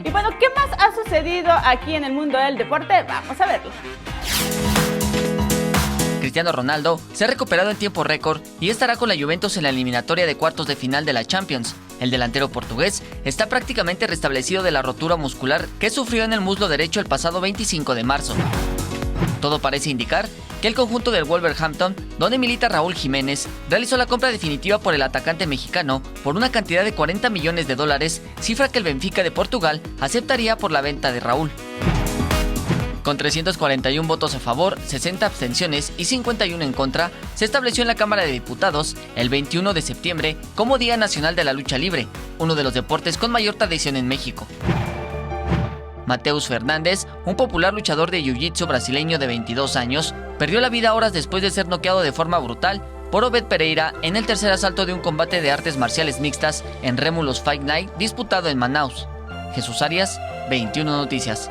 Y bueno, ¿qué más ha sucedido aquí en el mundo del deporte? Vamos a verlo. Cristiano Ronaldo se ha recuperado en tiempo récord y estará con la Juventus en la eliminatoria de cuartos de final de la Champions. El delantero portugués está prácticamente restablecido de la rotura muscular que sufrió en el muslo derecho el pasado 25 de marzo. Todo parece indicar que el conjunto del Wolverhampton, donde milita Raúl Jiménez, realizó la compra definitiva por el atacante mexicano por una cantidad de $40 millones, cifra que el Benfica de Portugal aceptaría por la venta de Raúl. Con 341 votos a favor, 60 abstenciones y 51 en contra, se estableció en la Cámara de Diputados el 21 de septiembre como Día Nacional de la Lucha Libre, uno de los deportes con mayor tradición en México. Mateus Fernández, un popular luchador de jiu-jitsu brasileño de 22 años, perdió la vida horas después de ser noqueado de forma brutal por Obed Pereira en el tercer asalto de un combate de artes marciales mixtas en Rémulos Fight Night disputado en Manaus. Jesús Arias, 21 Noticias.